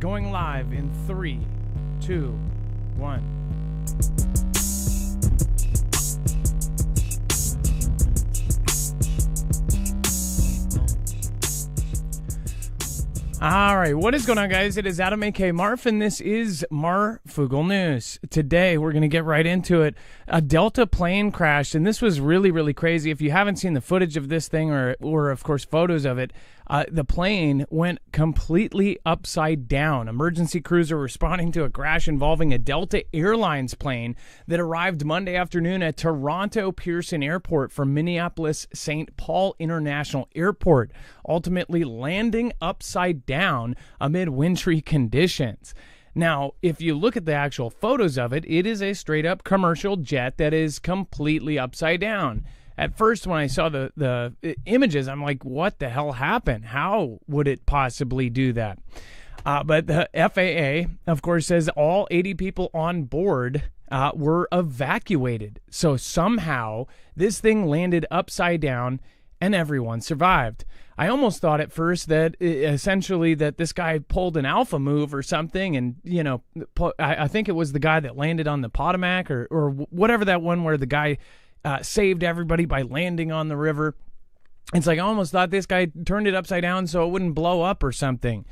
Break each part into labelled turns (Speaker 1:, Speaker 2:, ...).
Speaker 1: going live in 3, 2, 1. All right, what is going on, guys? It is Adam, a.k.a. Marf, and this is Marfoogle News. Today, we're going to get right into it. A Delta plane crashed, and this was really, really crazy. If you haven't seen the footage of this thing or of course, photos of it, the plane went completely upside down. Emergency crews are responding to a crash involving a Delta Airlines plane that arrived Monday afternoon at Toronto Pearson Airport from Minneapolis St. Paul International Airport, ultimately landing upside down amid wintry conditions. Now, if you look at the actual photos of it, it is a straight-up commercial jet that is completely upside down. At first, when I saw the images, I'm like, what the hell happened? How would it possibly do that? But the FAA, of course, says all 80 people on board were evacuated. So somehow, this thing landed upside down and everyone survived. I almost thought at first that essentially that this guy pulled an alpha move or something, and I think it was the guy that landed on the Potomac or whatever that one where the guy saved everybody by landing on the river. It's like I almost thought this guy turned it upside down so it wouldn't blow up or something.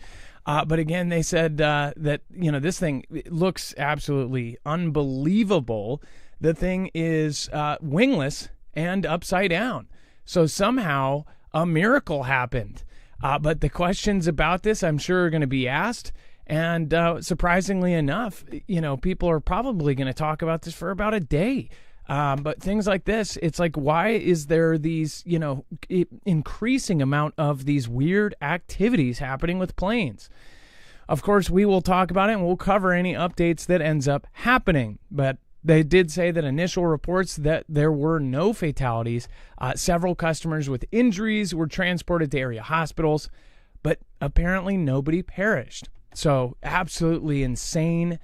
Speaker 1: But again, they said that this thing looks absolutely unbelievable. The thing is wingless and upside down. So somehow a miracle happened. But the questions about this, I'm sure, are going to be asked. And surprisingly enough, people are probably going to talk about this for about a day. But things like this, it's like, why is there these, increasing amount of these weird activities happening with planes? Of course, we will talk about it and we'll cover any updates that ends up happening. But they did say that initial reports that there were no fatalities. Several customers with injuries were transported to area hospitals, but apparently nobody perished. So absolutely insane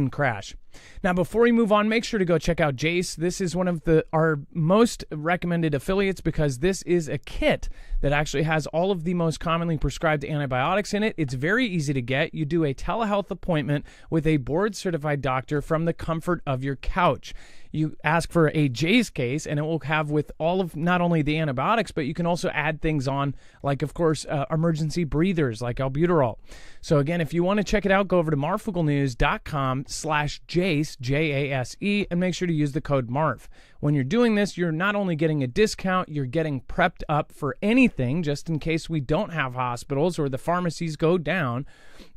Speaker 1: crash. Now, before we move on, make sure to go check out Jace. This is one of our most recommended affiliates because this is a kit that actually has all of the most commonly prescribed antibiotics in it. It's very easy to get. You do a telehealth appointment with a board-certified doctor from the comfort of your couch. You ask for a Jace case, and it will have with all of not only the antibiotics, but you can also add things on, like, of course, emergency breathers like albuterol. So, again, if you want to check it out, go over to marfooglenews.com/Jace, Jase, and make sure to use the code MARF. When you're doing this, you're not only getting a discount, you're getting prepped up for anything, just in case we don't have hospitals or the pharmacies go down,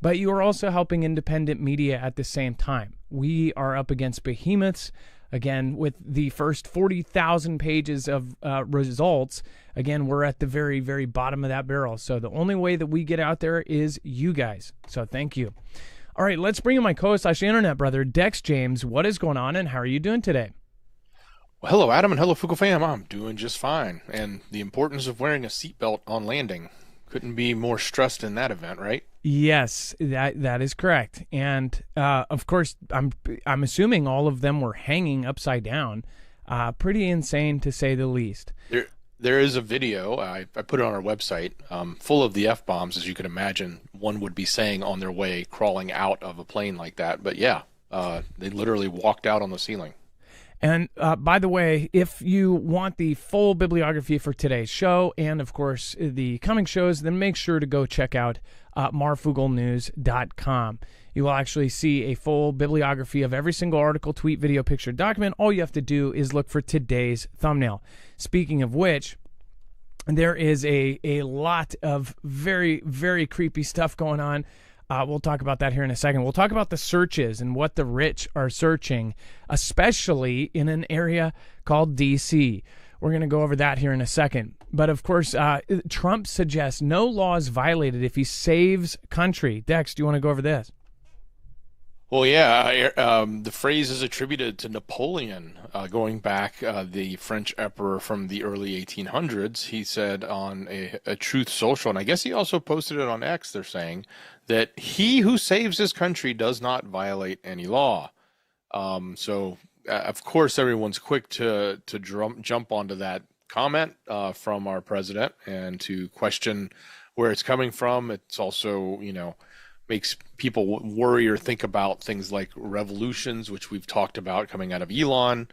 Speaker 1: but you are also helping independent media at the same time. We are up against behemoths. Again, with the first 40,000 pages of results, again, we're at the very, very bottom of that barrel. So the only way that we get out there is you guys. So thank you. All right, let's bring in my co-host/internet brother, Dex James. What is going on, and how are you doing today?
Speaker 2: Well, hello, Adam, and hello, Foogle fam. I'm doing just fine. And the importance of wearing a seatbelt on landing. Couldn't be more stressed in that event, right?
Speaker 1: Yes, that is correct. And of course, I'm assuming all of them were hanging upside down. Pretty insane, to say the least.
Speaker 2: There is a video, I put it on our website, full of the F-bombs, as you can imagine one would be saying on their way crawling out of a plane like that. But yeah, they literally walked out on the ceiling.
Speaker 1: And by the way, if you want the full bibliography for today's show and, of course, the coming shows, then make sure to go check out marfooglenews.com. You will actually see a full bibliography of every single article, tweet, video, picture, document. All you have to do is look for today's thumbnail. Speaking of which, there is a lot of very, very creepy stuff going on. We'll talk about that here in a second. We'll talk about the searches and what the rich are searching, especially in an area called D.C. We're going to go over that here in a second. But, of course, Trump suggests no law is violated if he saves country. Dex, do you want to go over this?
Speaker 2: Well, yeah, the phrase is attributed to Napoleon, going back the French emperor from the early 1800s. He said on a Truth Social, and I guess he also posted it on X, they're saying, that he who saves his country does not violate any law. So, of course, everyone's quick to jump onto that comment from our president and to question where it's coming from. It's also, makes people worry or think about things like revolutions, which we've talked about coming out of Elon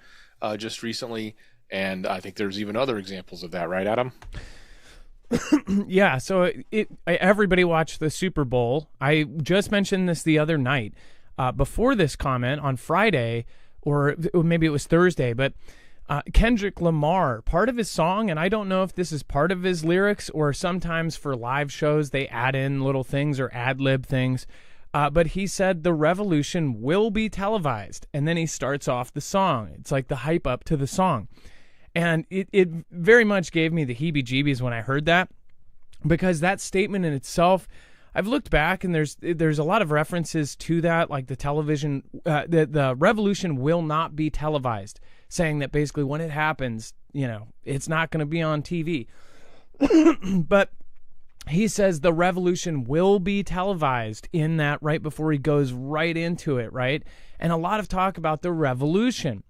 Speaker 2: just recently. And I think there's even other examples of that, right, Adam?
Speaker 1: Yeah, so everybody watched the Super Bowl. I just mentioned this the other night. Before this comment on Friday, or maybe it was Thursday, but Kendrick Lamar, part of his song, and I don't know if this is part of his lyrics or sometimes for live shows they add in little things or ad-lib things, but he said the revolution will be televised, and then he starts off the song. It's like the hype up to the song. And it very much gave me the heebie-jeebies when I heard that, because that statement in itself, I've looked back and there's a lot of references to that, like the television, the revolution will not be televised, saying that basically when it happens, it's not going to be on TV. But he says the revolution will be televised in that right before he goes right into it, right? And a lot of talk about the revolution.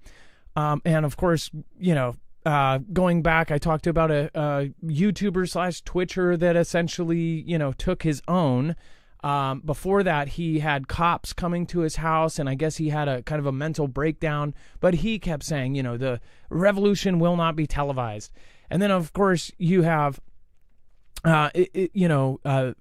Speaker 1: And of course, going back, I talked about a YouTuber / Twitcher that essentially, took his own. Before that, he had cops coming to his house, and I guess he had a kind of a mental breakdown, but he kept saying, the revolution will not be televised. And then, of course, you have, Elon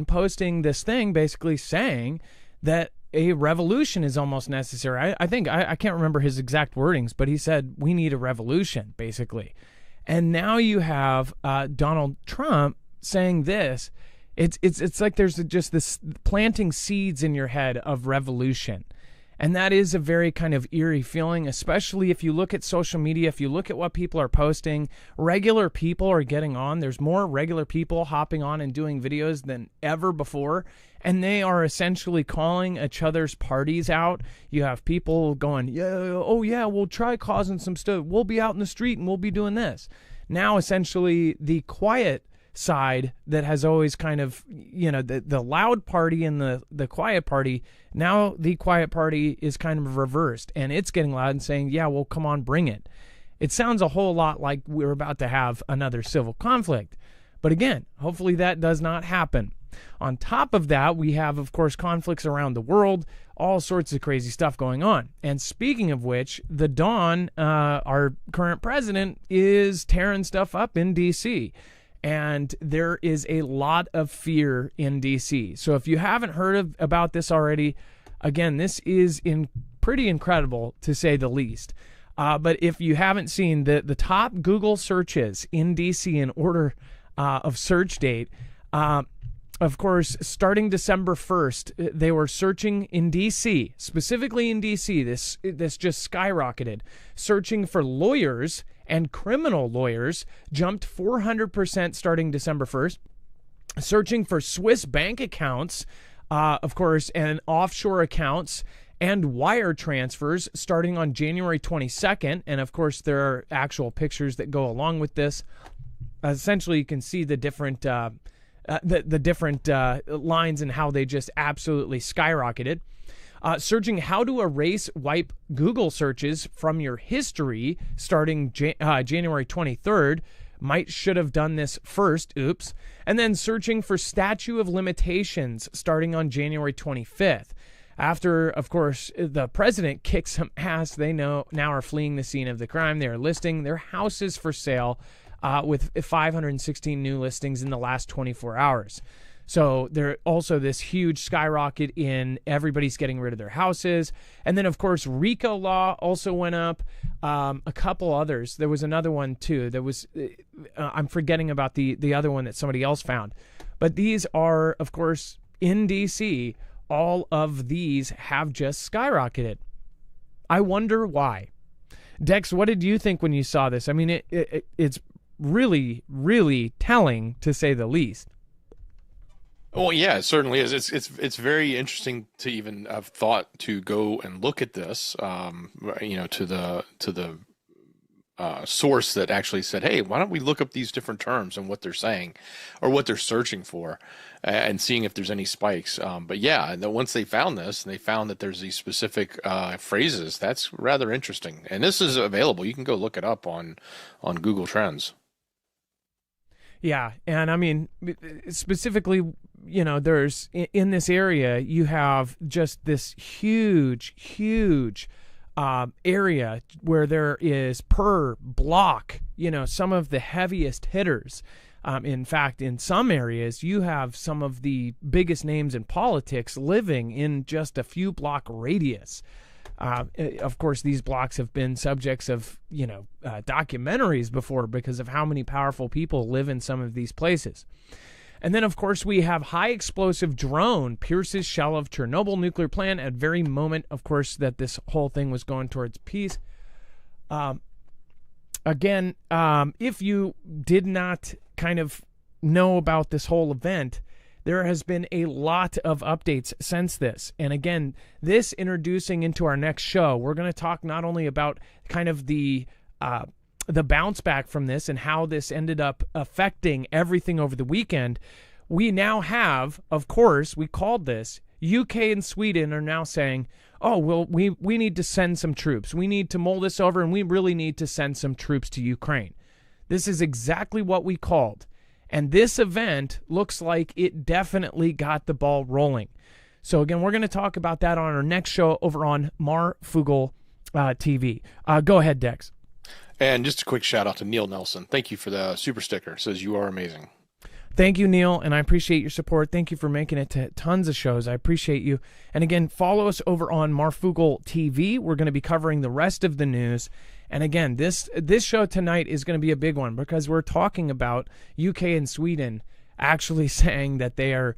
Speaker 1: posting this thing basically saying that a revolution is almost necessary. I think, I can't remember his exact wordings, but he said, we need a revolution, basically. And now you have Donald Trump saying this. It's like there's just this planting seeds in your head of revolution. And that is a very kind of eerie feeling, especially if you look at social media, if you look at what people are posting. Regular people are getting on. There's more regular people hopping on and doing videos than ever before. And they are essentially calling each other's parties out. You have people going, we'll try causing some stuff. We'll be out in the street and we'll be doing this. Now, essentially, the quiet side that has always kind of, the loud party and the quiet party, now the quiet party is kind of reversed, and it's getting loud and saying, yeah, well, come on, bring it. It sounds a whole lot like we're about to have another civil conflict. But again, hopefully that does not happen. On top of that, we have, of course, conflicts around the world, all sorts of crazy stuff going on. And speaking of which, the Don, our current president, is tearing stuff up in D.C., and there is a lot of fear in D.C. So if you haven't heard about this already, again, this is pretty incredible to say the least. But if you haven't seen the top Google searches in D.C. in order of search date, of course, starting December 1st, they were searching in D.C., specifically in D.C. This just skyrocketed. Searching for lawyers and criminal lawyers jumped 400% starting December 1st. Searching for Swiss bank accounts, of course, and offshore accounts and wire transfers starting on January 22nd. And of course, there are actual pictures that go along with this. Essentially, you can see the different lines and how they just absolutely skyrocketed. Searching how to wipe Google searches from your history starting January 23rd. Should have done this first. Oops. And then searching for statute of limitations starting on January 25th. After, of course, the president kicked some ass, they now are fleeing the scene of the crime. They are listing their houses for sale with 516 new listings in the last 24 hours. So there also this huge skyrocket in everybody's getting rid of their houses. And then, of course, RICO law also went up. A couple others. There was another one, too. There was, I'm forgetting about the other one that somebody else found. But these are, of course, in D.C., all of these have just skyrocketed. I wonder why. Dex, what did you think when you saw this? I mean, it's really, really telling, to say the least.
Speaker 2: Well, yeah, it certainly is. It's very interesting to even have thought to go and look at this, to the source that actually said, hey, why don't we look up these different terms and what they're saying or what they're searching for and seeing if there's any spikes. But yeah, once they found this and they found that there's these specific phrases, that's rather interesting. And this is available. You can go look it up on Google Trends.
Speaker 1: Yeah, and I mean, specifically, there's in this area, you have just this huge area where there is per block, some of the heaviest hitters. In fact, in some areas, you have some of the biggest names in politics living in just a few block radius. Of course, these blocks have been subjects of, documentaries before because of how many powerful people live in some of these places. And then, of course, we have high explosive drone pierces shell of Chernobyl nuclear plant at very moment, of course, that this whole thing was going towards peace. Again, if you did not kind of know about this whole event, there has been a lot of updates since this. And again, this introducing into our next show, we're going to talk not only about kind of the bounce back from this and how this ended up affecting everything over the weekend. We now have, of course, we called this, UK and Sweden are now saying, oh, well, we need to send some troops. We need to mull this over, and we really need to send some troops to Ukraine. This is exactly what we called. And this event looks like it definitely got the ball rolling. So again, we're going to talk about that on our next show over on Marfoogle TV. Go ahead, Dex.
Speaker 2: And just a quick shout out to Neil Nelson. Thank you for the super sticker. Says you are amazing.
Speaker 1: Thank you, Neil, and I appreciate your support. Thank you for making it to tons of shows. I appreciate you. And again, follow us over on Marfoogle TV. We're going to be covering the rest of the news. And again, this show tonight is going to be a big one because we're talking about UK and Sweden actually saying that they are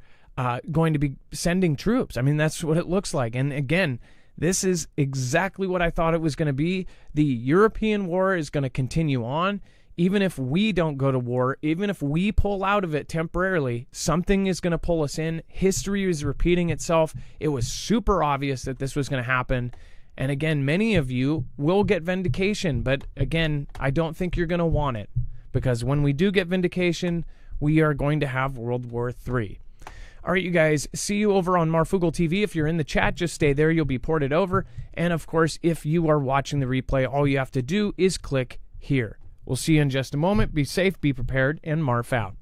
Speaker 1: going to be sending troops. I mean, that's what it looks like. And again, this is exactly what I thought it was going to be. The European war is going to continue on. Even if we don't go to war, even if we pull out of it temporarily, something is going to pull us in. History is repeating itself. It was super obvious that this was going to happen. And again, many of you will get vindication. But again, I don't think you're going to want it. Because when we do get vindication, we are going to have World War III. All right, you guys, see you over on Marfoogle TV. If you're in the chat, just stay there. You'll be ported over. And of course, if you are watching the replay, all you have to do is click here. We'll see you in just a moment. Be safe, be prepared, and Marf out.